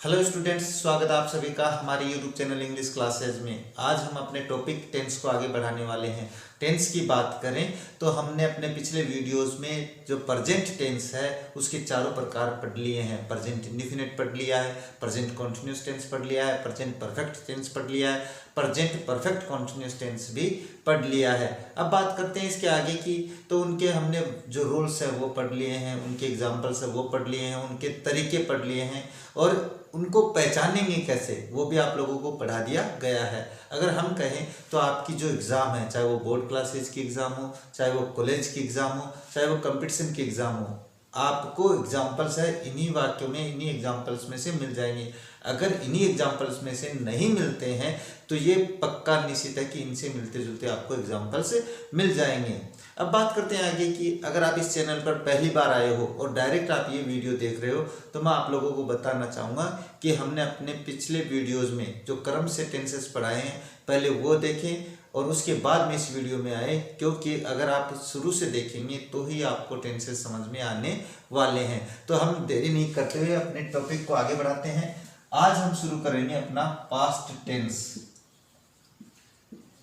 Hello students, स्वागत है आप सभी का हमारे यूट्यूब चैनल इंग्लिश क्लासेज में। आज हम अपने टॉपिक टेंस को आगे बढ़ाने वाले हैं। टेंस की बात करें तो हमने अपने पिछले वीडियोस में जो प्रेजेंट टेंस है उसके चारों प्रकार पढ़ लिए हैं। प्रेजेंट इंडेफिनिट पढ़ लिया है, प्रेजेंट कॉन्टिन्यूस टेंस पढ़ लिया है, प्रेजेंट परफेक्ट टेंस पढ़ लिया है, प्रेजेंट परफेक्ट कॉन्टिन्यूस टेंस भी पढ़ लिया है। अब बात करते हैं इसके आगे की, तो उनके हमने जो रूल्स है वो पढ़ लिए हैं, उनके एग्जाम्पल्स है वो पढ़ लिए हैं, उनके तरीके पढ़ लिए हैं और उनको पहचानेंगे कैसे वो भी आप लोगों को पढ़ा दिया गया है। अगर हम कहें तो आपकी जो एग्ज़ाम है, चाहे वो बोर्ड क्लासेज की एग्ज़ाम हो, चाहे वो कॉलेज की एग्ज़ाम हो, चाहे वो कंपटीशन की एग्ज़ाम हो, आपको एग्जाम्पल्स है इन्हीं वाक्यों में, इन्हीं एग्जाम्पल्स में से मिल जाएंगे। अगर इन्हीं एग्जाम्पल्स में से नहीं मिलते हैं तो ये पक्का निश्चित है कि इनसे मिलते जुलते आपको एग्जाम्पल्स मिल जाएंगे। अब बात करते हैं आगे की। अगर आप इस चैनल पर पहली बार आए हो और डायरेक्ट आप ये वीडियो देख रहे हो तो मैं आप लोगों को बताना चाहूँगा कि हमने अपने पिछले वीडियोज़ में जो क्रम से टेंसेस पढ़ाए हैं पहले वो देखें और उसके बाद में इस वीडियो में आए, क्योंकि अगर आप शुरू से देखेंगे तो ही आपको टेंसेस समझ में आने वाले हैं। तो हम देरी नहीं करते हुए अपने टॉपिक को आगे बढ़ाते हैं। आज हम शुरू करेंगे अपना पास्ट टेंस।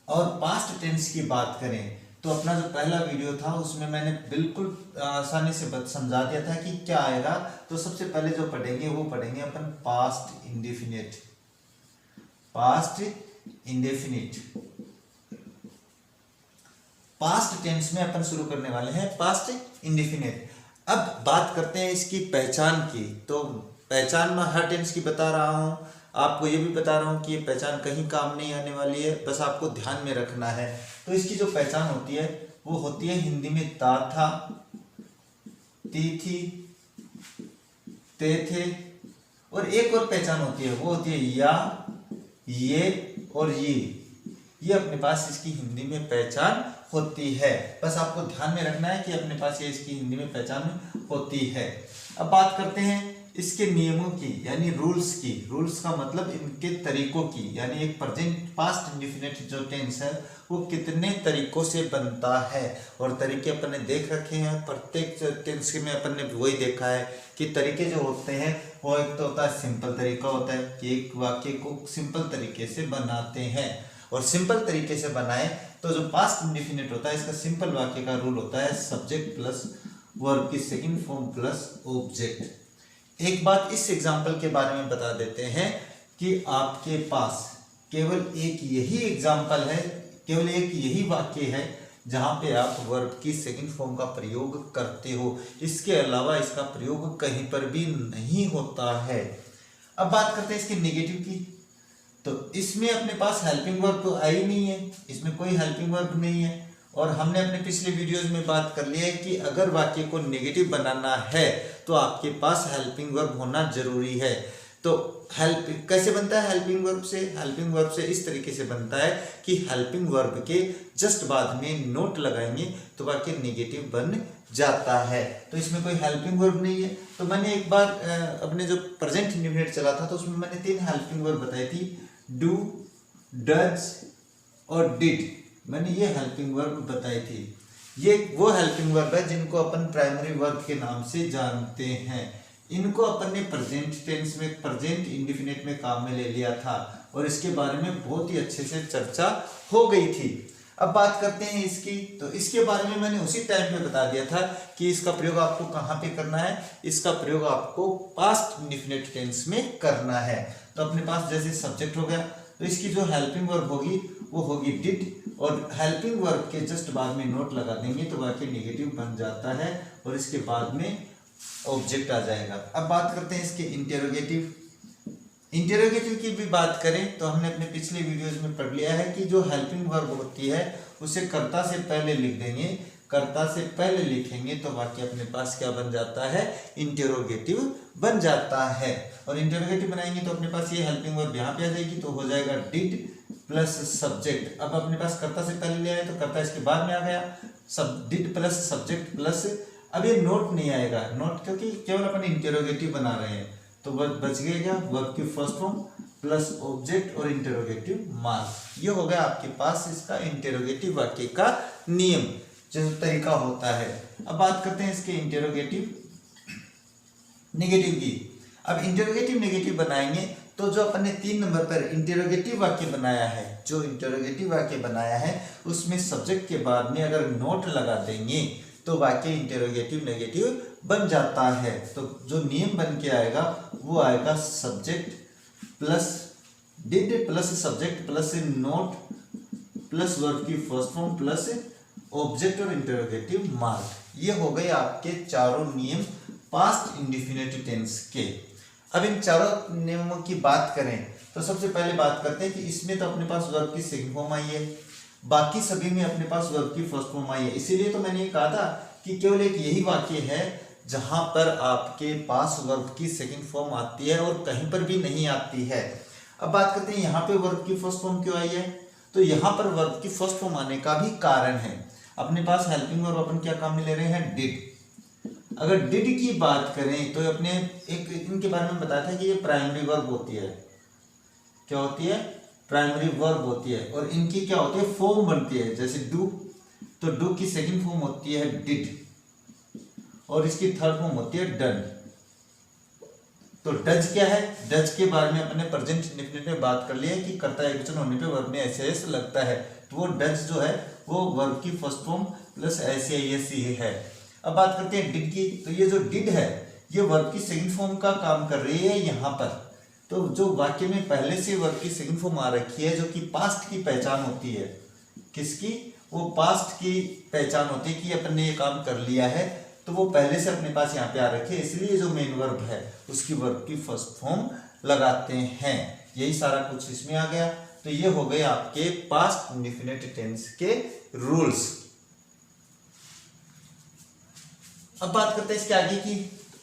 और पास्ट टेंस की बात करें तो अपना जो पहला वीडियो था उसमें मैंने बिल्कुल आसानी से समझा दिया था कि क्या आएगा। तो सबसे पहले जो पढ़ेंगे वो पढ़ेंगे अपन past indefinite. Past indefinite past tense में अपन शुरू करने वाले हैं पास्ट इंडेफिनिट। अब बात करते हैं इसकी पहचान की। तो पहचान मैं हर टेंस की बता रहा हूं, आपको ये भी बता रहा हूं कि ये पहचान कहीं काम नहीं आने वाली है, बस आपको ध्यान में रखना है। तो इसकी जो पहचान होती है वो होती है हिंदी में ता था, ती थी, ते थे, और एक और पहचान होती है वो होती है या, ये और ये अपने पास इसकी हिंदी में पहचान होती है। बस आपको ध्यान में रखना है कि अपने पास ये इसकी हिंदी में पहचान होती है। अब बात करते हैं इसके नियमों की, यानी रूल्स की। रूल्स का मतलब इनके तरीकों की, यानी एक प्रेजेंट पास्ट इंडेफिनिट जो टेंस है वो कितने तरीकों से बनता है। और तरीके अपन ने देख रखे हैं, प्रत्येक टेंस में अपन ने वही देखा है कि तरीके जो होते हैं वो एक तो होता है सिंपल तरीका होता है कि एक वाक्य को सिंपल तरीके से बनाते हैं, और सिंपल तरीके से बनाए तो जो पास्ट इंडेफिनिट होता है इसका सिंपल वाक्य का रूल होता है सब्जेक्ट प्लस वर्ब की सेकंड फॉर्म प्लस ऑब्जेक्ट। एक बात इस एग्जांपल के बारे में बता देते हैं कि आपके पास केवल एक यही एग्जांपल है, केवल एक यही वाक्य है जहां पे आप वर्ब की सेकंड फॉर्म का प्रयोग करते हो। इसके अलावा इसका प्रयोग कहीं पर भी नहीं होता है। अब बात करते हैं इसके नेगेटिव की। तो इसमें अपने पास हेल्पिंग वर्ब तो आई नहीं है, इसमें कोई हेल्पिंग वर्ब नहीं है। और हमने अपने पिछले वीडियोस में बात कर लिया है कि अगर वाक्य को नेगेटिव बनाना है तो आपके पास हेल्पिंग वर्ब होना जरूरी है। तो हेल्प कैसे बनता है हेल्पिंग वर्ब से? हेल्पिंग वर्ब से इस तरीके से बनता है कि हेल्पिंग वर्ब के जस्ट बाद में नोट लगाएंगे तो वाक्य नेगेटिव बन जाता है। तो इसमें कोई हेल्पिंग वर्ब नहीं है। तो मैंने एक बार अपने जो प्रेजेंट इंडेफिनिट चला था तो उसमें मैंने 3 हेल्पिंग वर्ब बताई थी, डू, डज और डिड। मैंने ये हेल्पिंग वर्ब बताई थी। ये वो हेल्पिंग वर्ब है जिनको अपन प्राइमरी वर्ब के नाम से जानते हैं। इनको अपन ने प्रेजेंट टेंस में, प्रेजेंट इंडेफिनिट में काम में ले लिया था और इसके बारे में बहुत ही अच्छे से चर्चा हो गई थी। अब बात करते हैं इसकी। तो इसके बारे में मैंने उसी टाइम पे बता दिया था कि इसका प्रयोग आपको कहाँ पे करना है। इसका प्रयोग आपको पास्ट इंडेफिनिट टेंस में करना है। तो अपने पास जैसे सब्जेक्ट हो गया तो इसकी जो हेल्पिंग वर्ब होगी वो होगी डिड, और हेल्पिंग वर्ब के जस्ट बाद में नोट लगा देंगे तो वाक्य नेगेटिव बन जाता है और इसके बाद में ऑब्जेक्ट आ जाएगा। अब बात करते हैं इसके इंटेरोगेटिव। इंटेरोगेटिव की भी बात करें तो हमने अपने पिछले वीडियोस में पढ़ लिया है कि जो हेल्पिंग वर्ब होती है उसे कर्ता से पहले लिख देंगे। कर्ता से पहले लिखेंगे तो वाक्य अपने पास क्या बन जाता है? इंटेरोगेटिव बन जाता है। और इंटेरोगेटिव बनाएंगे तो अपने पास ये हेल्पिंग वर्ब यहाँ पे आ जाएगी तो हो जाएगा डिड प्लस सब्जेक्ट। अब अपने पास कर्ता से पहले ले आए तो कर्ता इसके बाद में आ गया, सब डिड प्लस सब्जेक्ट प्लस, अब ये नोट नहीं आएगा, नोट क्योंकि केवल अपन इंटेरोगेटिव बना रहे हैं तो बच गया वर्ब की फर्स्ट फॉर्म प्लस ऑब्जेक्ट और इंटेरोगेटिव मार्क। ये हो गया आपके पास इसका इंटेरोगेटिव वाक्य का नियम, जो तरीका होता है। अब बात करते हैं इसके इंटेरोगेटिव नेगेटिव की। अब इंटेरोगेटिव नेगेटिव बनाएंगे तो जो अपन ने 3 नंबर पर इंटेरोगेटिव वाक्य बनाया है, जो इंटेरोगेटिव वाक्य बनाया है उसमें सब्जेक्ट के बाद में अगर नोट लगा देंगे तो वाक्य इंटेरोगेटिव नेगेटिव बन जाता है। तो जो नियम बन के आएगा वो आएगा subject plus did plus subject plus note plus verb की फर्स्ट फॉर्म प्लस ऑब्जेक्ट और इंटेरोगेटिव मार्क। ये हो गए आपके चारों नियम पास्ट इंडेफिनिट टेंस के। अब इन चारों नियमों की बात करें तो सबसे पहले बात करते हैं कि इसमें तो अपने पास वर्ब की सेकंड फॉर्म आई है, बाकी सभी में अपने पास वर्ब की फर्स्ट फॉर्म आई है। इसीलिए तो मैंने ये कहा था कि केवल एक यही वाक्य है जहां पर आपके पास वर्ब की सेकंड फॉर्म आती है और कहीं पर भी नहीं आती है। अब बात करते हैं यहाँ पे वर्ब की फर्स्ट फॉर्म क्यों आई है। तो यहाँ पर वर्ब की फर्स्ट फॉर्म आने का भी कारण है, अपने पास हेल्पिंग वर्ब अपन क्या काम में ले रहे हैं, डिड। अगर डिड की बात करें तो अपने एक इनके बारे में बताया था कि ये प्राइमरी वर्ब होती है। क्या होती है, प्राइमरी वर्ब होती है और इनकी क्या होती है, फॉर्म बनती है। जैसे डू, तो डू की सेकंड फॉर्म होती है डिड और इसकी थर्ड फॉर्म होती है डन। तो डज क्या है, डज के बारे में अपने प्रेजेंट इंडेफिनिट में बात कर लिया कि कर्ता एकवचन होने पे वर्ब में एस लगता है। तो वो डज जो है वो वर्ब की फर्स्ट फॉर्म प्लस एस है। अब बात करते हैं डिड की। तो ये जो डिड है ये वर्ब की सेकंड फॉर्म का काम कर रही है यहाँ पर। तो जो वाक्य में पहले से वर्ब की सेकंड फॉर्म आ रखी है जो कि पास्ट की पहचान होती है, किसकी, वो पास्ट की पहचान होती है कि अपन ने ये काम कर लिया है, तो वो पहले से अपने पास यहाँ पे आ रखी है। इसलिए जो मेन वर्ब है उसकी वर्ब की फर्स्ट फॉर्म लगाते हैं। यही सारा कुछ इसमें आ गया। तो ये हो गए आपके पास्ट इंडेफिनिट टेंस के रूल्स। अब बात करते हैं इसके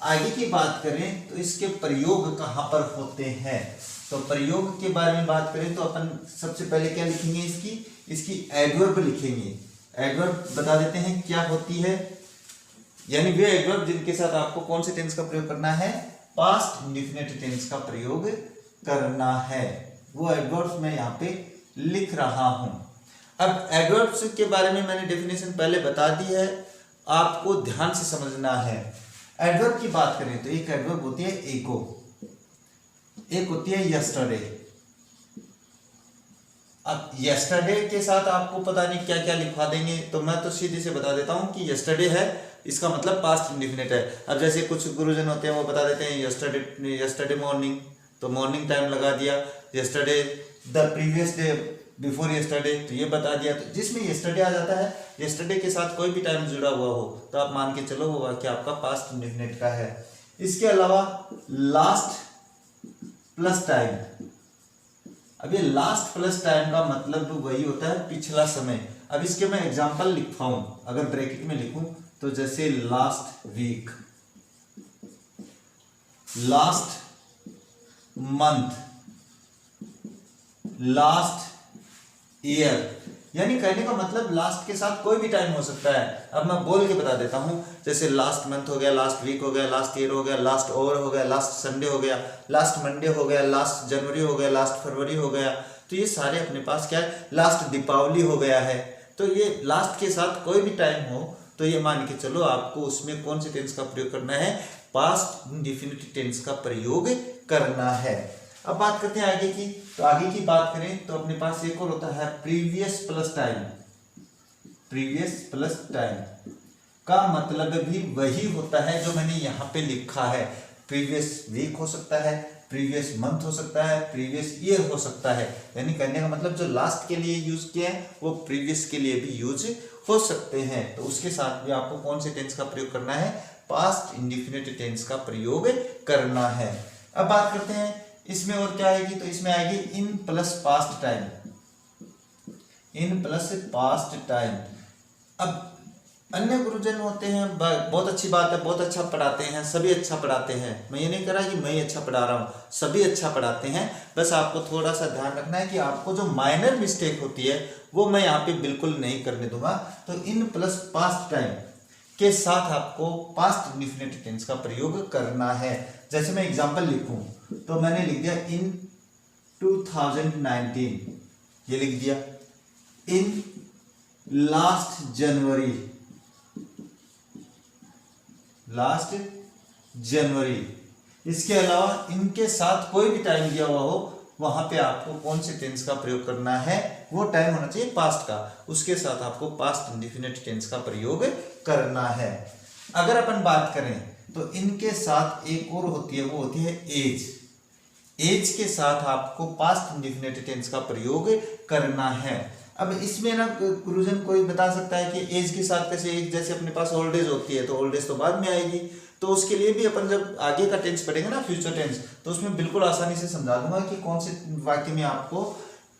आगे की बात करें तो इसके प्रयोग कहां पर होते हैं। तो प्रयोग के बारे में बात करें तो अपन सबसे पहले क्या लिखेंगे, इसकी एडवर्ब लिखेंगे। एडवर्ब बता देते हैं क्या होती है, यानी वे एडवर्ब जिनके साथ आपको कौन से टेंस का प्रयोग करना है, पास्ट इंडेफिनिट टेंस का प्रयोग करना है। वो एडवर्ब्स मैं यहाँ पे लिख रहा हूं। अब एडवर्ब्स के बारे में मैंने डेफिनेशन पहले बता दी है, आपको ध्यान से समझना है। एडवर्ब की बात करें तो एक एडवर्ब होती है एको, एक होती है यस्टरडे। अब यस्टरडे के साथ आपको पता नहीं क्या क्या लिखवा देंगे, तो मैं तो सीधे से बता देता हूं कि यस्टरडे है इसका मतलब पास्ट इंडेफिनिट है। अब जैसे कुछ गुरुजन होते हैं वो बता देते हैं यस्टरडे मॉर्निंग, तो मॉर्निंग टाइम लगा दिया। Yesterday the previous day, before yesterday, तो ये बता दिया। तो जिसमें यस्टरडे आ जाता है, यस्टरडे के साथ कोई भी टाइम जुड़ा हुआ हो तो आप मान के चलो वो वाक्य आपका पास्ट इंडेफिनिट का है। इसके अलावा लास्ट प्लस टाइम, अब ये लास्ट प्लस टाइम का मतलब वही होता है पिछला समय। अब इसके मैं एग्जांपल लिखवाऊं, अगर ब्रैकेट में लिखूं तो जैसे last week, last month, last year, यानी कहने का मतलब लास्ट के साथ कोई भी टाइम हो सकता है। अब मैं बोल के बता देता हूं, जैसे लास्ट मंथ हो गया, लास्ट वीक हो गया, लास्ट ईयर हो गया, लास्ट ओवर हो गया, लास्ट संडे हो गया, लास्ट मंडे हो गया, लास्ट जनवरी हो गया, लास्ट फरवरी हो गया। तो ये सारे अपने पास क्या है, लास्ट दीपावली हो गया है। तो ये लास्ट के साथ कोई भी टाइम हो तो ये मान के चलो आपको उसमें कौन से टेंस का प्रयोग करना है, पास्ट इंडेफिनिट टेंस का प्रयोग करना है। अब बात करते हैं आगे की। तो आगे की बात करें तो अपने पास एक और होता है previous plus time. Previous plus time का मतलब भी वही होता है जो मैंने यहाँ पे लिखा है। प्रीवियस वीक हो सकता है, प्रीवियस मंथ हो सकता है, प्रीवियस ईयर हो सकता है। यानी कहने का मतलब जो लास्ट के लिए यूज किया है वो प्रीवियस के लिए भी यूज हो सकते हैं। तो उसके साथ भी आपको कौन से टेंस का प्रयोग करना है, पास्ट इंडेफिनिट टेंस का प्रयोग करना है। अब बात करते हैं इसमें और क्या आएगी। तो इसमें आएगी in plus past time, in plus past time. अब अन्य गुरुजन होते हैं, बहुत अच्छी बात है, बहुत अच्छा पढ़ाते हैं, सभी अच्छा पढ़ाते हैं। मैं ये नहीं कह रहा कि मैं ही अच्छा पढ़ा रहा हूँ, सभी अच्छा पढ़ाते हैं। बस आपको थोड़ा सा ध्यान रखना है कि आपको जो माइनर मिस्टेक होती है वो मैं यहाँ पे बिल्कुल नहीं करने दूंगा। तो इन प्लस पास्ट टाइम के साथ आपको पास्ट इंडेफिनिट टेंस का प्रयोग करना है। जैसे मैं एग्जांपल लिखूं तो मैंने लिख दिया इन 2019, ये लिख दिया। इन लास्ट जनवरी, लास्ट जनवरी, इसके अलावा इनके साथ कोई भी टाइम दिया हुआ हो, वहां पे आपको कौन से टेंस का प्रयोग करना है, वो टाइम होना चाहिए पास्ट का, उसके साथ आपको पास्ट इंडेफिनिट टेंस का प्रयोग करना है। अगर अपन बात करें तो इनके साथ एक और होती है, वो होती है एज। एज के साथ आपको पास्ट इंडेफिनिट टेंस का प्रयोग करना है। अब इसमें ना गुरुजन कोई बता सकता है कि एज के साथ कैसे, एक जैसे अपने पास ओल्ड एज होती है तो ओल्ड एज तो बाद में आएगी, तो उसके लिए भी अपन जब आगे का टेंस पढ़ेंगे ना, फ्यूचर टेंस, तो उसमें बिल्कुल आसानी से समझा दूंगा कि कौन से वाक्य में आपको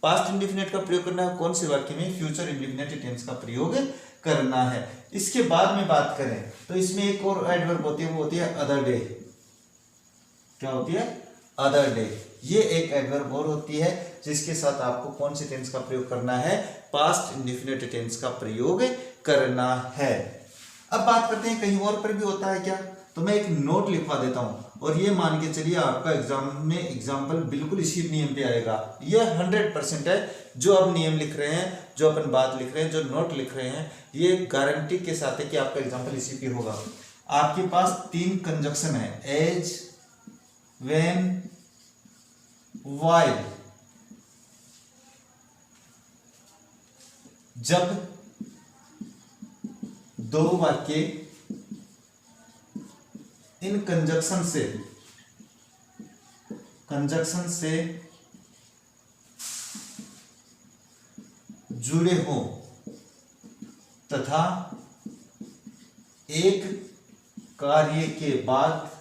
पास्ट इंडेफिनिट का प्रयोग करना है, कौन से वाक्य में फ्यूचर इंडेफिनिट टेंस का प्रयोग करना है। इसके बाद में बात करें तो इसमें एक और एडवर्ब होती है, वो होती है अदर डे। क्या होती है? Other day. ये एक एडवर्ब और होती है जिसके साथ आपको कौन से टेंस का प्रयोग करना है, पास्ट इंडेफिनिट टेंस का प्रयोग करना है। अब बात करते हैं कहीं और पर भी होता है क्या, तो मैं एक नोट लिखवा देता हूं और ये मान के चलिए आपका एग्जाम में एग्जाम्पल बिल्कुल इसी नियम पे आएगा। ये 100% है, जो अब नियम लिख रहे हैं, जो अपन बात लिख रहे हैं, जो नोट लिख रहे हैं, ये गारंटी के साथ है कि आपका एग्जाम्पल इसी पे होगा। आपके पास 3 कंजक्शन है, एज, व्हेन, व्हाइल। जब दो वाक्य इन कंजक्शन से जुड़े हों तथा एक कार्य के बाद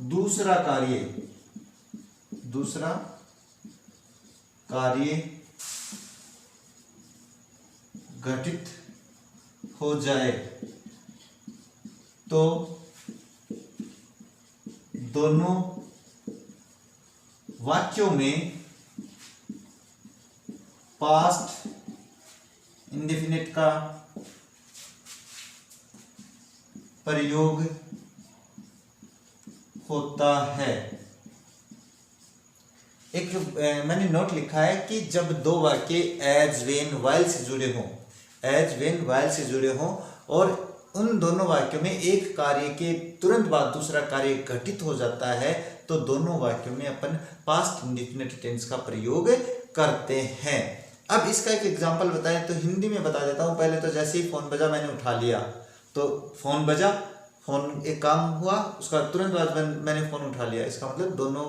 दूसरा कार्य घटित हो जाए तो दोनों वाक्यों में पास्ट इंडेफिनिट का प्रयोग होता है। एक मैंने नोट लिखा है कि जब दो वाक्य एज, वेन, वाइल से जुड़े हों, एज, वेन, वाइल से जुड़े हों और उन दोनों वाक्यों में एक कार्य के तुरंत बाद दूसरा कार्य घटित हो जाता है, तो दोनों वाक्यों में अपन पास्ट इंडेफिनिट टेंस का प्रयोग करते हैं। अब इसका एक एग्जांपल बताएं तो हिंदी में बता देता हूं। पहले तो जैसे ही फोन बजा मैंने उठा लिया, तो फोन बजा, फोन एक काम हुआ, उसका तुरंत बाद मैंने फोन उठा लिया, इसका मतलब दोनों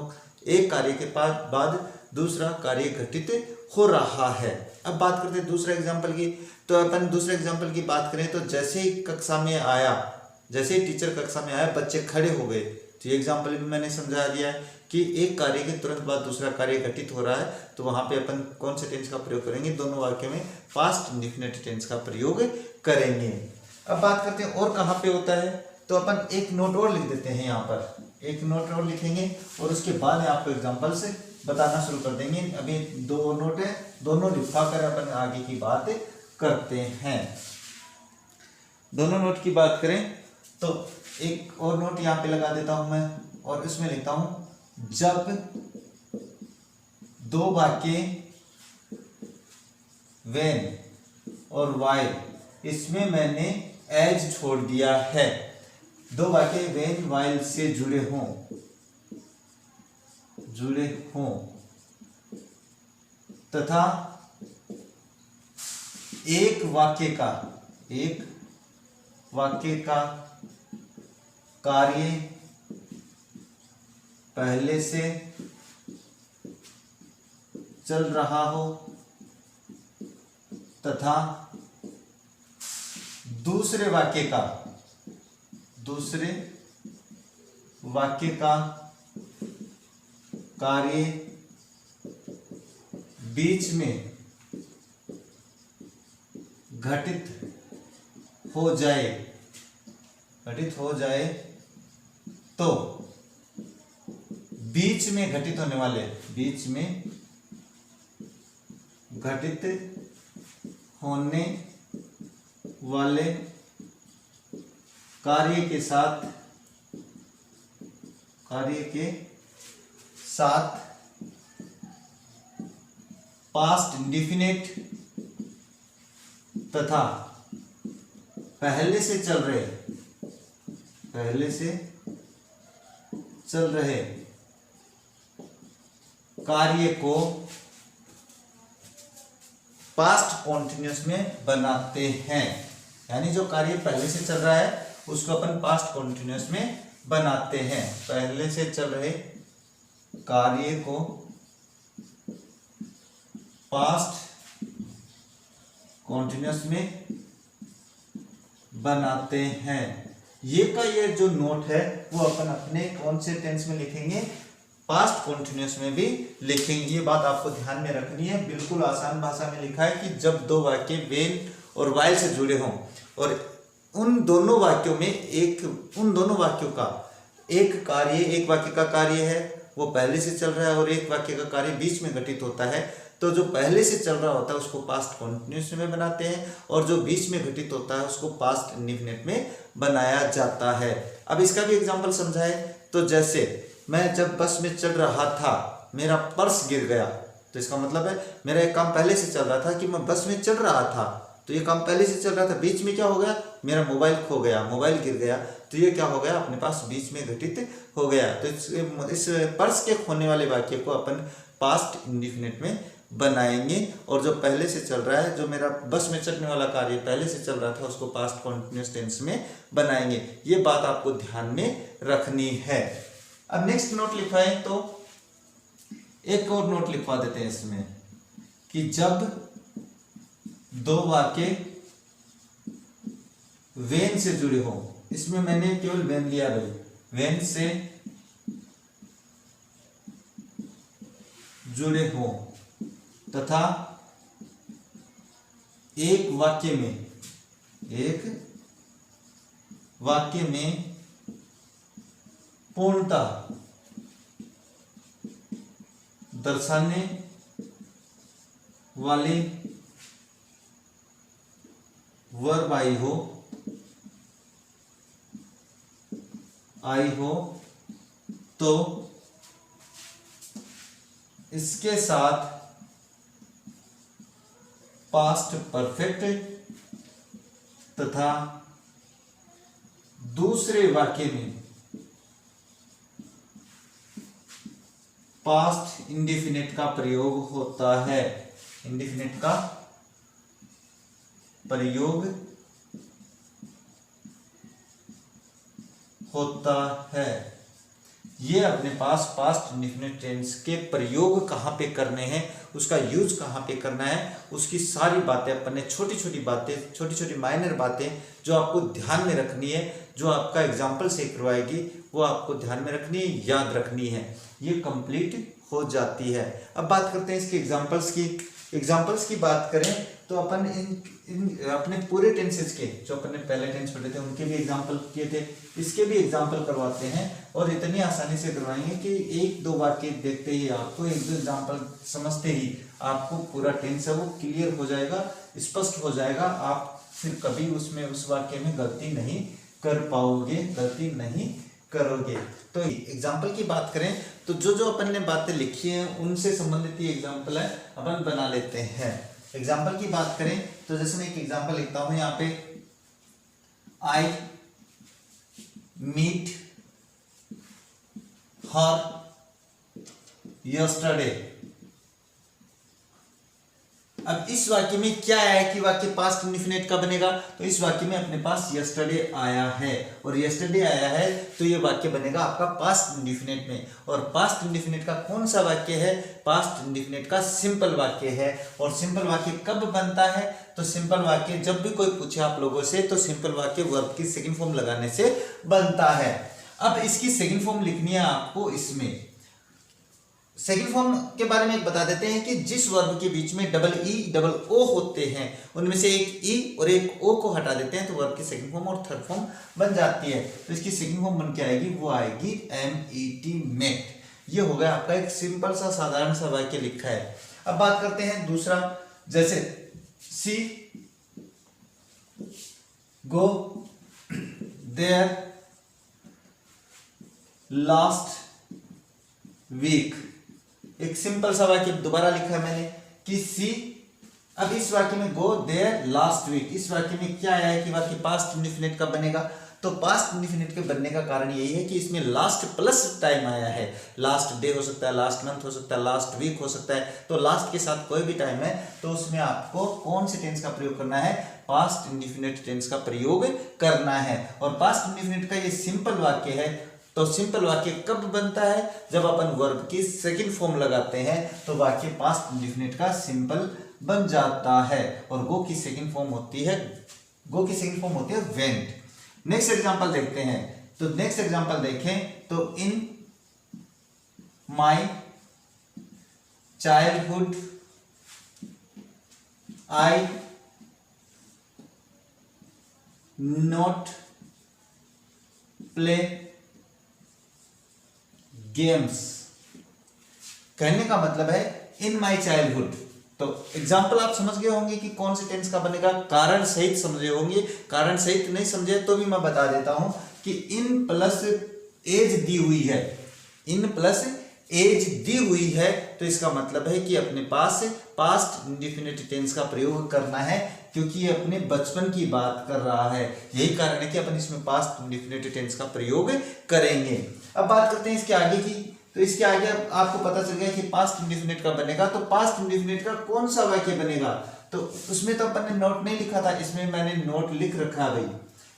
एक कार्य के बाद दूसरा कार्य घटित हो रहा है। अब बात करते हैं दूसरे एग्जाम्पल की, तो अपन दूसरे एग्जाम्पल की बात करें तो जैसे ही कक्षा में आया, जैसे ही टीचर कक्षा में आया, बच्चे खड़े हो गए, तो ये एग्जाम्पल भी मैंने समझा दिया है कि एक कार्य के तुरंत बाद दूसरा कार्य घटित हो रहा है, तो वहां पे अपन कौन से टेंस का प्रयोग करेंगे, दोनों वाक्यों में पास्ट इंडेफिनिट टेंस का प्रयोग करेंगे। अब बात करते हैं और कहाँ पे होता है, तो अपन एक नोट और लिख देते हैं, यहाँ पर एक नोट और लिखेंगे और उसके बाद आपको एग्जाम्पल से बताना शुरू कर देंगे। अभी 2 नोट है, दोनों लिखा कर अपन आगे की बात करते हैं। दोनों नोट की बात करें तो एक और नोट यहाँ पे लगा देता हूं मैं और इसमें लिखता हूं, जब दो वाक्य व्हेन और व्हाइल, इसमें मैंने एज छोड़ दिया है, दो वाक्य व्हेन व्हाइल से जुड़े हों तथा एक वाक्य का कार्य पहले से चल रहा हो तथा दूसरे वाक्य का कार्य बीच में घटित हो जाए तो बीच में घटित होने वाले कार्य के साथ पास्ट इंडेफिनिट तथा पहले से चल रहे कार्य को पास्ट कॉन्टिन्यूस में बनाते हैं। यानी जो कार्य पहले से चल रहा है उसको अपन पास्ट कॉन्टिन्यूस में बनाते हैं। पहले से चल रहे कार्य को पास्ट कॉन्टिन्यूस में बनाते हैं। ये जो नोट है वो अपन अपने कौन से टेंस में लिखेंगे, पास्ट कॉन्टिन्यूस में भी लिखेंगे। ये बात आपको ध्यान में रखनी है। बिल्कुल आसान भाषा में लिखा है कि जब दो वाक्य वेन और वाइल से जुड़े हों और उन दोनों वाक्यों का एक वाक्य का कार्य है वो पहले से चल रहा है और एक वाक्य का कार्य बीच में घटित होता है, तो जो पहले से चल रहा होता है उसको पास्ट कॉन्टिन्यूस में बनाते हैं और जो बीच में घटित होता है उसको पास्ट इंडेफिनिट में बनाया जाता है। अब इसका भी एग्जांपल समझाए तो जैसे मैं जब बस में चल रहा था, मेरा पर्स गिर गया, तो इसका मतलब है मेरा एक काम पहले से चल रहा था कि मैं बस में चल रहा था, तो ये काम पहले से चल रहा था। बीच में क्या हो गया, मेरा मोबाइल खो गया, मोबाइल गिर गया, तो ये क्या हो गया, अपने पास बीच में घटित हो गया। तो इस पर्स के खोने वाले वाक्य को अपन पास्ट इंडेफिनिट में बनाएंगे और जो पहले से चल रहा है, जो मेरा बस में चलने वाला कार्य पहले से चल रहा था, उसको पास्ट कॉन्टिन्यूअस टेंस में बनाएंगे। ये बात आपको ध्यान में रखनी है। अब नेक्स्ट नोट लिखवाएं तो एक और नोट लिखवा देते हैं इसमें कि जब दो वाक्य वेन से जुड़े हो, इसमें मैंने केवल वेन लिया भाई, वेन से जुड़े हो तथा एक वाक्य में पूर्णता दर्शाने वाले वर्ब आई हो तो इसके साथ पास्ट परफेक्ट तथा दूसरे वाक्य में पास्ट इंडेफिनिट का प्रयोग होता है। इंडेफिनिट का प्रयोग होता है। ये अपने पास पास्ट इंडेफिनिट टेंस के प्रयोग कहाँ पे करने हैं, उसका यूज कहाँ पे करना है, उसकी सारी बातें अपन ने छोटी छोटी माइनर बातें जो आपको ध्यान में रखनी है, जो आपका एग्जाम्पल से करवाएगी वो आपको ध्यान में रखनी है, याद रखनी है। ये कंप्लीट हो जाती है। अब बात करते हैं इसके एग्जाम्पल्स की बात करें तो अपन इन अपने पूरे टेंसेस के जो अपन ने पहले टेंस पढ़े थे उनके भी एग्जाम्पल किए थे, इसके भी एग्जाम्पल करवाते हैं और इतनी आसानी से करवाएंगे कि एक दो वाक्य देखते ही आपको, एक दो एग्जाम्पल समझते ही आपको पूरा टेंस है वो क्लियर हो जाएगा, स्पष्ट हो जाएगा। आप फिर कभी उस वाक्य में गलती नहीं कर पाओगे, गलती नहीं करोगे। तो एग्जाम्पल की बात करें तो जो अपन ने बातें लिखी हैं उनसे संबंधित ये एग्जाम्पल है, अपन बना लेते हैं। एग्जाम्पल की बात करें तो जैसे मैं एक एग्जाम्पल लिखता हूं यहाँ पे, आई मीट हर यस्टरडे। अब इस वाक्य में क्या है कि वाक्य पास्ट इंडेफिनिट का बनेगा, तो इस वाक्य में अपने पास यस्टरडे आया है और यस्टरडे आया है तो ये वाक्य बनेगा आपका पास्ट इंडेफिनिट में। और पास्ट इंडेफिनिट का कौन सा वाक्य है, पास्ट इंडेफिनिट का सिंपल वाक्य है। और सिंपल वाक्य कब बनता है, तो सिंपल वाक्य जब भी कोई पूछे आप लोगों से तो सिंपल वाक्य वर्ब की सेकंड फॉर्म लगाने से बनता है। अब इसकी सेकंड फॉर्म लिखनी है आपको। इसमें सेकंड फॉर्म के बारे में बता देते हैं कि जिस वर्ब के बीच में डबल ई डबल ओ होते हैं उनमें से एक ई और एक ओ को हटा देते हैं तो वर्ब की सेकंड फॉर्म और थर्ड फॉर्म बन जाती है। तो इसकी सेकंड फॉर्म बन के आएगी, वो आएगी MET, मेट। ये हो गया आपका एक सिंपल सा साधारण सा वाक्य लिखा है। अब बात करते हैं दूसरा, जैसे सी गो देयर लास्ट वीक। एक सिंपल सा वाक्य दोबारा लिखा है मैंने कि सी अब इस वाक्य में गो देयर लास्ट वीक, इस वाक्य में क्या आया है कि वाक्य पास्ट इंडेफिनिट कब बनेगा? तो पास्ट इंडेफिनिट के बनने का कारण यही है कि इसमें लास्ट प्लस टाइम आया है। लास्ट डे हो सकता है, लास्ट मंथ हो सकता है, लास्ट वीक हो सकता है। तो लास्ट के साथ कोई भी टाइम है तो उसमें आपको कौन से टेंस का प्रयोग करना है? पास्ट इंडेफिनिट टेंस का प्रयोग करना है। और पास्ट इंडेफिनिट का ये सिंपल वाक्य है। तो सिंपल वाक्य कब बनता है? जब अपन वर्ब की सेकंड फॉर्म लगाते हैं तो वाक्य पास्ट इंडेफिनिट का सिंपल बन जाता है। और गो की सेकंड फॉर्म होती है वेंट। नेक्स्ट एग्जांपल देखते हैं। तो नेक्स्ट एग्जांपल देखें तो in my childhood I not play games. कहने का मतलब है इन माय चाइल्डहुड। तो एग्जाम्पल आप समझ गए होंगे कि कौन से टेंस का बनेगा, कारण सहित समझे होंगे। कारण सहित नहीं समझे तो भी मैं बता देता हूं कि इन प्लस एज दी हुई है, इन प्लस एज दी हुई है तो इसका मतलब है कि अपने पास पास्ट इंडेफिनिट टेंस का प्रयोग करना है, क्योंकि ये अपने बचपन की बात कर रहा है। यही कारण है कि अपन इसमें पास्ट इंडेफिनिट टेंस का प्रयोग करेंगे। अब बात करते हैं इसके आगे की। तो इसके आगे आपको पता चल गया कि पास्ट इंडेफिनिट का बनेगा। तो पास्ट इंडेफिनिट का कौन सा वाक्य बनेगा? तो उसमें तो अपन ने नोट नहीं लिखा था, इसमें मैंने नोट लिख रखा है भाई।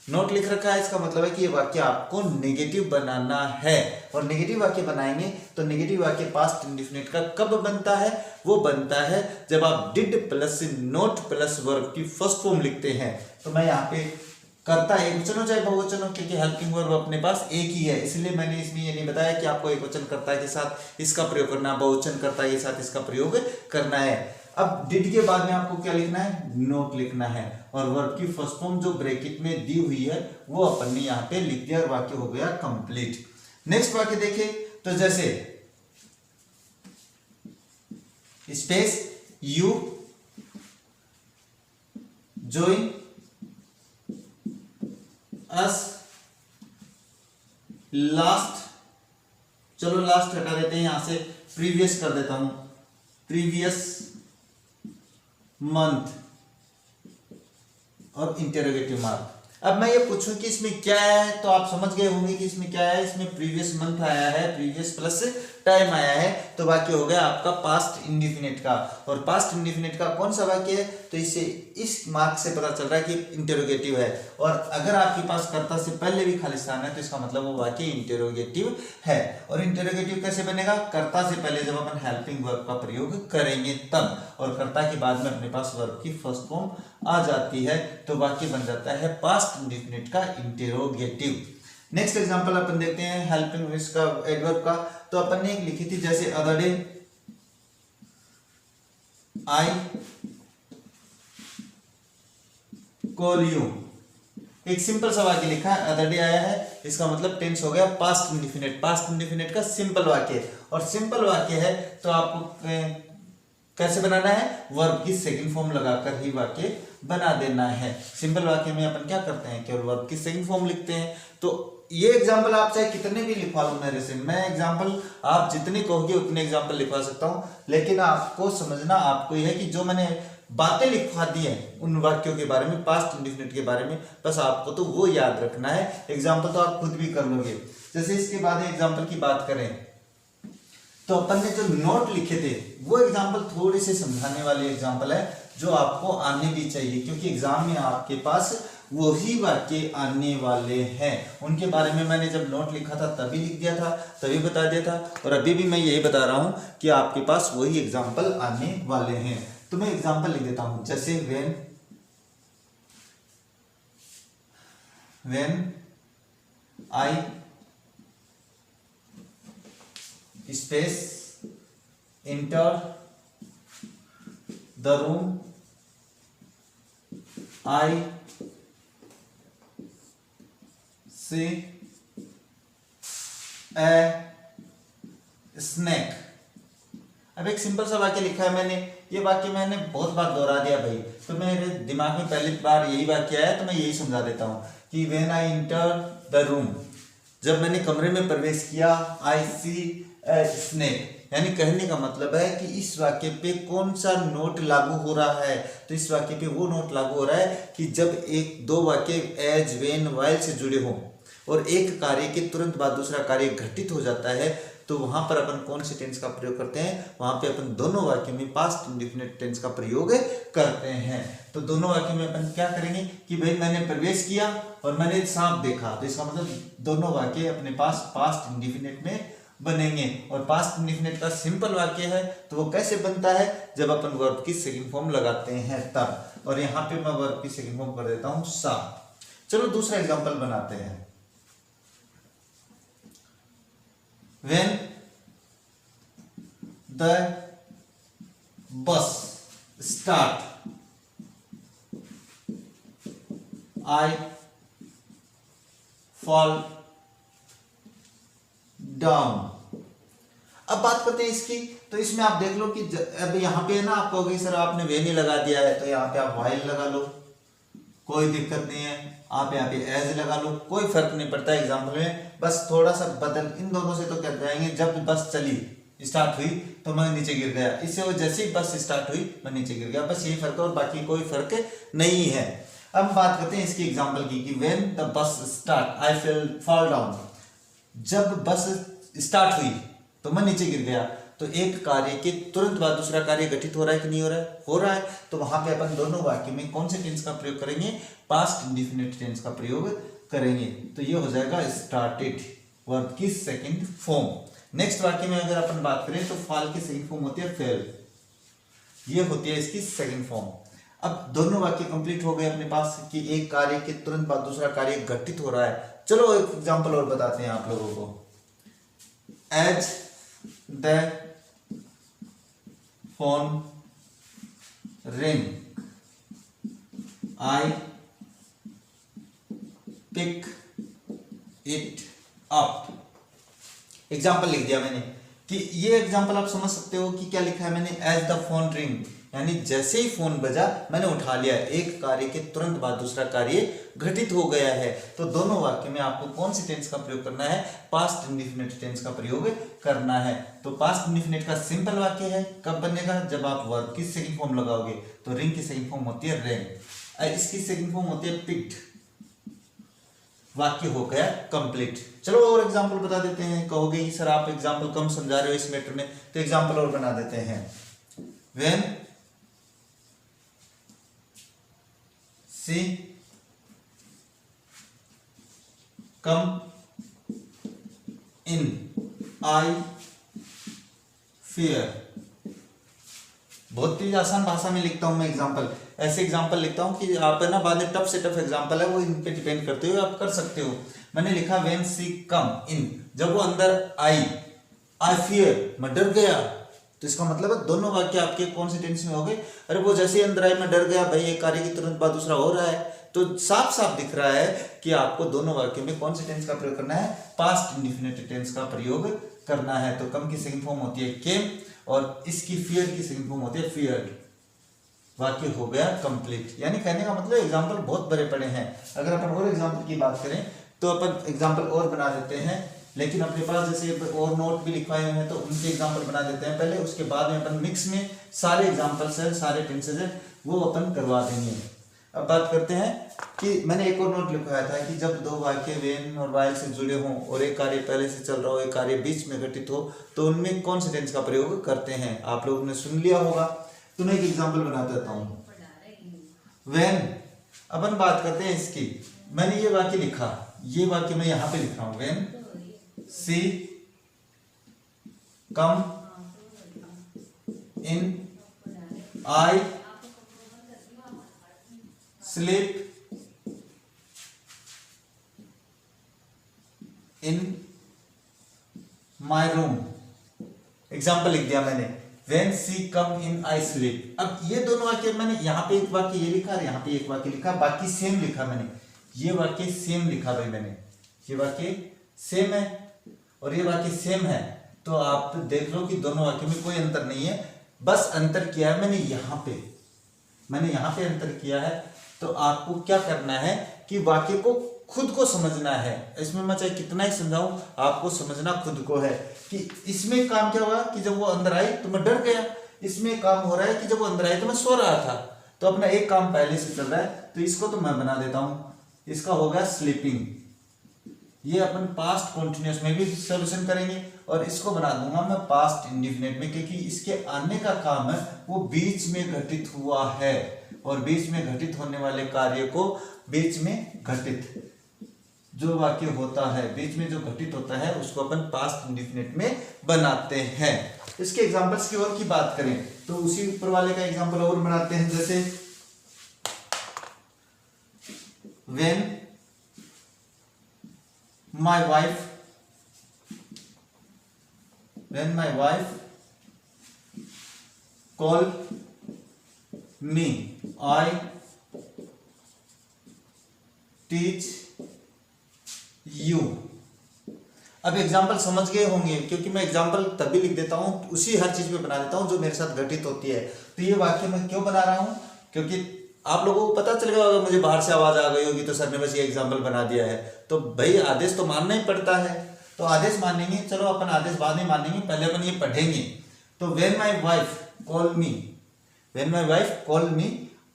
नोट लिख रखा है, इसका मतलब है कि ये वाक्य आपको नेगेटिव बनाना है। और नेगेटिव वाक्य बनाएंगे तो नेगेटिव वाक्य पास्ट इंडेफिनिट का कब बनता है? वो बनता है जब आप did plus note plus verb की फर्स्ट फॉर्म लिखते हैं। तो मैं यहाँ पे करता एक वचन हो चाहे बहुवचन हो, क्योंकि हेल्पिंग वर्ब अपने पास एक ही है, इसलिए मैंने इसमें ये नहीं बताया कि आपको एक वचन कर्ता के साथ इसका प्रयोग करना है, बहुवचन कर्ता के साथ इसका प्रयोग करना है। अब डिड के बाद में आपको क्या लिखना है? नोट लिखना है। और वर्ब की फर्स्ट फॉर्म जो ब्रैकेट में दी हुई है वो अपन ने यहाँ पे लिख दिया और वाक्य हो गया कंप्लीट। नेक्स्ट वाक्य देखें तो जैसे space you join us last, चलो लास्ट हटा देते हैं यहां से, प्रीवियस कर देता हूं, प्रीवियस मंथ और इंटरोगेटिव मार्क। अब मैं ये पूछूं कि इसमें क्या है, तो आप समझ गए होंगे कि इसमें क्या है। इसमें प्रीवियस मंथ आया है, प्रीवियस प्लस टाइम आया है, तो वाक्य हो गया आपका पास्ट इंडेफिनिट का। और पास्ट इंडेफिनिट का कौन सा वाक्य है? तो इससे इस मार्क से पता चल रहा है कि इंटरोगेटिव है। और अगर आपके पास कर्ता से पहले भी खाली स्थान है तो इसका मतलब वो वाक्य इंटरोगेटिव है। और इंटरोगेटिव कैसे बनेगा? कर्ता से पहले जब अपन हेल्पिंग वर्ब का प्रयोग करेंगे तब, और कर्ता के बाद में अपने पास वर्ब की फर्स्ट फॉर्म आ जाती है तो वाक्य बन जाता है पास्ट इंडेफिनिट का इंटरोगेटिव। नेक्स्ट एग्जांपल अपन देखते हैं हेल्पिंग इसका एडवर्ब का। तो अपन ने एक लिखी थी जैसे other day I call you, एक सिंपल सा वाक्य लिखा है, अदर डे आया है, इसका मतलब टेंस हो गया पास्ट इंडेफिनिट। पास्ट इंडेफिनिट का सिंपल वाक्य, और सिंपल वाक्य है तो आपको कैसे बनाना है? वर्ब की सेकंड फॉर्म लगाकर ही वाक्य बना देना है। सिंपल वाक्य में अपन क्या करते हैं? केवल वर्ब की सेकंड फॉर्म लिखते हैं। तो ये एग्जाम्पल आप चाहे कितने भी लिखवा लो मेरे से, मैं एग्जाम्पल आप जितने कहोगे उतने एग्जाम्पल लिखवा सकता हूं, लेकिन आपको समझना आपको यह है कि जो मैंने बातें लिखवा दी हैं उन वाक्यों के बारे में, पास्ट इंडेफिनिट के बारे में, बस आपको तो वो याद रखना है। एग्जाम्पल तो आप खुद भी कर लोगे। जैसे इसके बाद एग्जाम्पल की बात करें तो अपन ने जो नोट लिखे थे वो एग्जाम्पल थोड़े से समझाने वाले एग्जाम्पल है जो आपको आने भी चाहिए, क्योंकि एग्जाम में आपके पास वही वाक्य आने वाले हैं। उनके बारे में मैंने जब नोट लिखा था तभी लिख दिया था, तभी बता दिया था, और अभी भी मैं यही बता रहा हूं कि आपके पास वही एग्जाम्पल आने वाले हैं। तो मैं एग्जाम्पल लिख देता हूं जैसे when I space enter the room, I see a snake। अब एक सिंपल सा वाक्य लिखा है मैंने, ये वाक्य मैंने बहुत बार दोहरा दिया भाई, तो मेरे दिमाग में पहली बार यही वाक्य आया तो मैं यही समझा देता हूँ कि when I enter the room, जब मैंने कमरे में प्रवेश किया, आई सी ए स्नेक, यानी कहने का मतलब है कि इस वाक्य पे कौन सा नोट लागू हो रहा है। तो इस वाक्य पे वो नोट लागू हो रहा है कि जब एक दो वाक्य एज, व्हेन, व्हाइल से जुड़े हों और एक कार्य के तुरंत बाद दूसरा कार्य घटित हो जाता है, तो वहां पर अपन कौन से टेंस का प्रयोग करते हैं, वहां पे अपन दोनों वाक्यों में पास्ट इंडेफिनिट टेंस का प्रयोग करते हैं। तो दोनों वाक्यों में अपन क्या करेंगे कि भाई मैंने प्रवेश किया और मैंने सांप देखा, तो इसका मतलब दोनों वाक्य अपने पास पास्ट इंडेफिनिट में बनेंगे। और पास्ट इंडेफिनिट का सिंपल वाक्य है तो वो कैसे बनता है, जब अपन वर्ब की सेकंड फॉर्म लगाते हैं तब। और यहाँ पे मैं वर्ब की सेकंड फॉर्म कर देता हूं सा। चलो दूसरा एग्जांपल बनाते हैं। When the bus start, I fall down। अब बात करते हैं इसकी। तो इसमें आप देख लो कि अब यहाँ पे है ना, आप कहोगे सर आपने वे नहीं लगा दिया है, तो यहाँ पे आप वाइल लगा लो, कोई दिक्कत नहीं है। आप यहाँ पे एज लगा लो, कोई फर्क नहीं पड़ता एग्जाम्पल में, बस थोड़ा सा बदल इन दोनों से तो क्या जाएंगे, जब बस चली स्टार्ट हुई तो मैं नीचे गिर गया, इससे वो जैसे ही बस स्टार्ट हुई मैं नीचे गिर गया, बस यही फर्क है और बाकी कोई फर्क नहीं है। अब बात करते हैं इसकी एग्जाम्पल की कि when the bus start I fall down, जब बस स्टार्ट हुई तो मैं नीचे गिर गया। तो एक कार्य के तुरंत बाद दूसरा कार्य घटित हो रहा है कि नहीं हो रहा है, हो रहा है। तो वहां पे अपन दोनों वाक्य में कौन से टेंस का प्रयोग करेंगे, पास्ट इंडेफिनिट टेंस का प्रयोग करेंगे। तो ये हो जाएगा स्टार्टेड, वर्ब की सेकंड फॉर्म। नेक्स्ट वाक्य में अगर अपन बात करें तो फॉल की सेकंड फॉर्म होती है फेल, ये होती है इसकी सेकंड फॉर्म। अब दोनों वाक्य कंप्लीट हो गए अपने पास कि एक कार्य के तुरंत बाद दूसरा कार्य घटित हो रहा है। चलो एक एग्जांपल और बताते हैं आप लोगों को। As the phone ring I pick it up. Example लिख दिया मैंने कि ये एग्जाम्पल आप समझ सकते हो कि क्या लिखा है मैंने, एज द फोन रिंग, यानी जैसे ही फोन बजा मैंने उठा लिया, एक कार्य के तुरंत बाद दूसरा कार्य घटित हो गया है। तो दोनों वाक्य में आपको कौन सी टेंस का प्रयोग करना है, पास्ट इंडेफिनिट टेंस का प्रयोग करना है। तो पास्ट इंडेफिनिट का सिंपल वाक्य है, कब बनेगा, जब आप वर्ब की सेकंड फॉर्म लगाओगे। तो रिंग की सेकंड फॉर्म होती है रेन, इसकी सेकंड फॉर्म होती है पिक्ड, वाक्य हो गया कंप्लीट। चलो और एग्जांपल बता देते हैं। कहोगे कि सर आप एग्जांपल कम समझा रहे हो इस मैटर में, तो एग्जांपल और बना देते हैं। When she come in I fear. बहुत ही आसान भाषा में लिखता हूं मैं एग्जांपल, ऐसे एग्जांपल लिखता हूं कि आप है ना बाद में टफ से टफ एग्जांपल है वो इन पे डिपेंड करते हुए आप कर सकते हो। मैंने लिखा व्हेन सी कम इन, जब वो अंदर आई, आई फियर, मैं डर गया। तो इसका मतलब है दोनों वाक्य आपके कौन से टेंस में हो गए, अरे वो जैसे ही अंदर आई मैं डर गया, भाई एक कार्य की तुरंत बाद दूसरा हो रहा है। तो साफ साफ दिख रहा है कि आपको दोनों वाक्यों में कौन से टेंस का प्रयोग करना है, पास्ट इंडेफिनिट टेंस का प्रयोग करना है। तो कम की सेकंड फॉर्म होती है केम और इसकी फियर की सेकंड फॉर्म होती है फियर्ड। वाक्य हो गया कंप्लीट। यानी कहने का मतलब एग्जांपल बहुत बड़े बड़े हैं। अगर अपन और एग्जांपल की बात करें तो अपन एग्जांपल और बना देते हैं, लेकिन अपने पास जैसे और नोट भी लिखवाए हुए हैं तो उनके एग्जांपल बना देते हैं पहले, उसके बाद में अपन मिक्स में सारे एग्जांपल्स हैं, सारे टेंसेज हैं, वो अपन करवा देंगे। अब बात करते हैं कि मैंने एक और नोट लिखवाया था कि जब दो वाक्य व्हेन और व्हाइल से जुड़े हों और एक कार्य पहले से चल रहा हो, एक कार्य बीच में घटित हो, तो उनमें कौन से टेंस का प्रयोग करते हैं। आप लोगों ने सुन लिया होगा, तो मैं एक एग्जांपल बना देता हूँ। व्हेन, अपन बात करते हैं इसकी। मैंने ये वाक्य लिखा, ये वाक्य मैं यहाँ पे लिख रहा हूँ, when she come in I sleep in my room. Example लिख दिया मैंने, when she come in I sleep. अब ये दोनों वाक्य मैंने यहाँ पे एक वाक्य ये लिखा और यहाँ पे एक वाक्य लिखा, बाकी सेम लिखा मैंने। ये वाक्य सेम लिखा भाई मैंने, ये वाक्य सेम है और ये वाक्य सेम है। तो आप देख लो कि दोनों वाक्य में कोई अंतर नहीं है, बस अंतर किया है मैंने यहाँ पे अंतर किया है। तो आपको क्या करना है कि वाक्य को खुद को समझना है। इसमें मैं चाहे कितना ही समझाऊं, आपको समझना खुद को है कि इसमें काम क्या हुआ कि जब वो अंदर आई तो मैं डर गया। इसमें काम हो रहा है कि जब वो अंदर आई तो मैं सो रहा था। तो अपना एक काम पहले से चल रहा है, तो इसको तो मैं बना देता हूं, इसका हो गया स्लीपिंग। ये अपन पास्ट कॉन्टिन्यूअस में भी सॉल्यूशन करेंगे और इसको बना दूंगा मैं पास्ट इंडेफिनिट में, क्योंकि इसके आने का काम है वो बीच में घटित हुआ है और बीच में घटित होने वाले कार्य को बीच में घटित जो वाक्य होता है, बीच में जो घटित होता है उसको अपन पास्ट इंडेफिनिट में बनाते हैं। इसके एग्जांपल्स की और की बात करें तो उसी ऊपर वाले का एग्जांपल और बनाते हैं, जैसे when my wife call me, I teach you। अब एग्जाम्पल समझ गए होंगे, क्योंकि मैं एग्जाम्पल तभी लिख देता हूं, उसी हर चीज में बना देता हूं जो मेरे साथ घटित होती है। तो ये वाक्य मैं क्यों बना रहा हूं, क्योंकि आप लोगों को पता चल गया होगा, मुझे बाहर से आवाज आ गई होगी तो सर ने बस ये एग्जाम्पल बना दिया है। तो भाई आदेश तो मानना ही पड़ता है, तो आदेश मानेंगे। चलो अपन आदेश बाद में मानेंगे, पहले अपन ये पढ़ेंगे। तो when my wife call me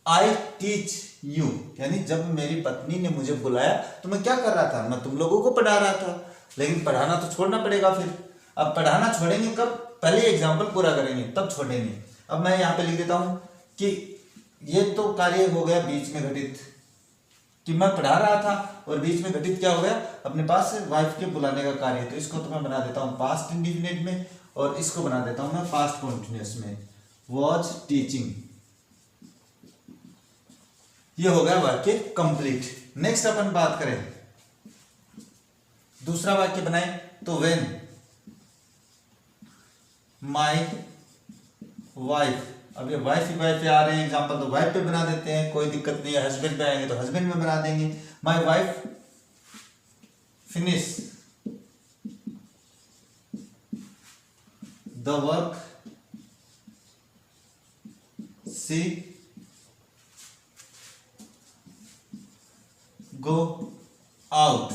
I teach you, यानी जब मेरी पत्नी ने मुझे बुलाया तो मैं क्या कर रहा था, मैं तुम लोगों को पढ़ा रहा था। लेकिन पढ़ाना तो छोड़ना पड़ेगा फिर। अब पढ़ाना छोड़ेंगे कब, पहले एग्जाम्पल पूरा करेंगे तब छोड़ेंगे। अब मैं यहाँ पे लिख देता हूं कि ये तो कार्य हो गया बीच में घटित, कि मैं पढ़ा रहा था और बीच में घटित क्या हो गया, अपने पास से वाइफ के बुलाने का कार्य। तो इसको तो मैं बना देता हूँ पास्ट इंडेफिनिट में और इसको बना देता हूँ मैं पास्ट कॉन्टिन्यूअस में, वॉज टीचिंग। ये हो गया वाक्य कंप्लीट। नेक्स्ट अपन बात करें, दूसरा वाक्य बनाए तो व्हेन माय वाइफ, अब ये वाइफ पे आ रहे हैं एग्जांपल, तो वाइफ पे बना देते हैं, कोई दिक्कत नहीं है। हस्बैंड पे आएंगे तो हस्बैंड में बना देंगे। My wife finish the work she go out.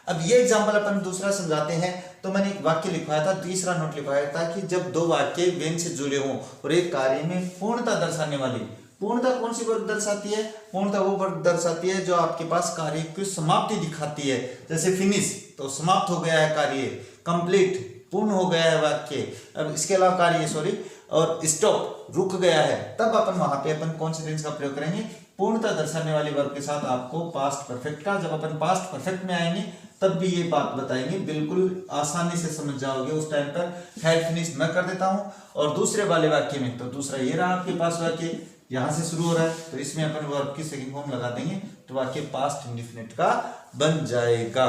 अब ये एग्जांपल अपन दूसरा समझाते हैं। तो मैंने एक वाक्य लिखवाया था, तीसरा नोट लिखवाया था कि जब दो वाक्य वेन से जुड़े हों और एक कार्य में पूर्णता दर्शाने वाली, पूर्णता कौन सी वर्ग दर्शाती है, पूर्णता वो वर्ग दर्शाती है जो आपके पास कार्य की समाप्ति दिखाती है। जैसे फिनिश तो समाप्त हो गया है कार्य, कंप्लीट पूर्ण हो गया है वाक्य। अब इसके अलावा कार्य और स्टॉप रुक गया है, तब अपन वहां पे अपन कौन से टेंस का प्रयोग करेंगे, पूर्णता दर्शाने वाली वर्ब के साथ आपको पास्ट परफेक्ट का। जब अपन पास्ट परफेक्ट में आएंगे तब भी ये बात बताएंगे, बिल्कुल आसानी से समझ जाओगे। उस टाइम पर हैड फिनिश मैं कर देता हूं। और दूसरे वाले वाक्य में तो दूसरा ये रहा आपके पास वाक्य, यहां से शुरू हो रहा है तो इसमें अपन वर्ब की सेकंड फॉर्म लगा देंगे तो वाक्य पास्ट इंडेफिनिट का बन जाएगा।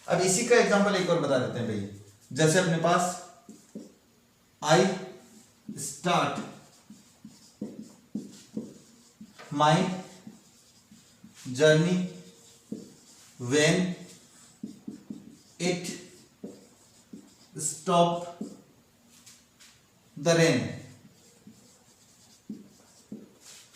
अब इसी का एग्जांपल एक और बता देते हैं भैया, जैसे अपने पास I start my journey when it stop the rain.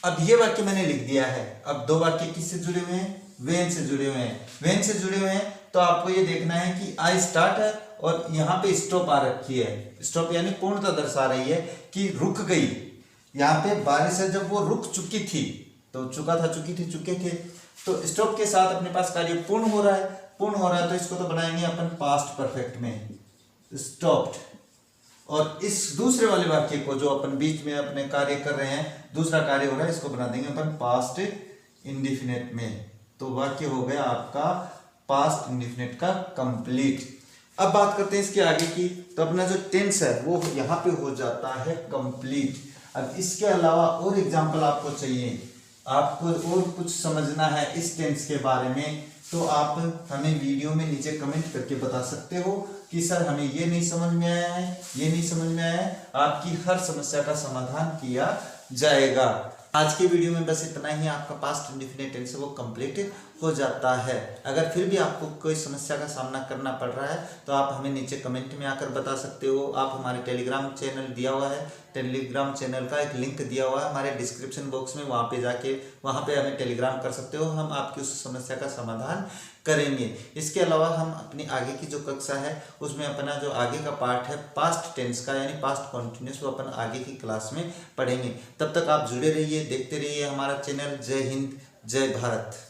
अब ये वाक्य मैंने लिख दिया है। अब दो वाक्य किससे जुड़े हुए हैं, वेन से जुड़े हुए हैं। वेन से जुड़े हुए हैं तो आपको ये देखना है कि आई स्टार्ट है और यहाँ पे स्टॉप आ रखी है। स्टॉप यानी पूर्णता दर्शा रही है कि रुक गई। यहाँ पे बारिश है, जब वो रुक चुकी थी तो चुका था, चुकी थी, चुके थे, तो स्टॉप के साथ अपने पास कार्य पूर्ण हो रहा है। पूर्ण हो रहा है तो इसको तो बनाएंगे अपन पास्ट परफेक्ट में, स्टॉप्ड। और इस दूसरे वाले वाक्य को जो अपन बीच में अपने कार्य कर रहे हैं, दूसरा कार्य हो रहा है, इसको बना देंगे अपन पास्ट इंडेफिनिट में। तो वाक्य हो गया आपका पास्ट इंडेफिनिट का कंप्लीट। अब बात करते हैं इसके आगे की, तो अपना जो टेंस है वो यहाँ पे हो जाता है कंप्लीट। अब इसके अलावा और एग्जांपल आपको चाहिए, आपको और कुछ समझना है इस टेंस के बारे में, तो आप हमें वीडियो में नीचे कमेंट करके बता सकते हो कि सर हमें ये नहीं समझ में आया है, ये नहीं समझ में आया है। आपकी हर समस्या का समाधान किया जाएगा। आज के वीडियो में बस इतना ही। आपका पास्ट इंडेफिनिट टेंस वो कंप्लीट हो जाता है। अगर फिर भी आपको कोई समस्या का सामना करना पड़ रहा है तो आप हमें नीचे कमेंट में आकर बता सकते हो। आप हमारे टेलीग्राम चैनल दिया हुआ है, टेलीग्राम चैनल का एक लिंक दिया हुआ है हमारे डिस्क्रिप्शन बॉक्स में, वहाँ पे जाके वहाँ पे हमें टेलीग्राम कर सकते हो, हम आपकी उस समस्या का समाधान करेंगे। इसके अलावा हम अपनी आगे की जो कक्षा है उसमें अपना जो आगे का पार्ट है पास्ट टेंस का यानी पास्ट कॉन्टिन्यूस, वो अपन आगे की क्लास में पढ़ेंगे। तब तक आप जुड़े रहिए, देखते रहिए हमारा चैनल। जय हिंद, जय भारत।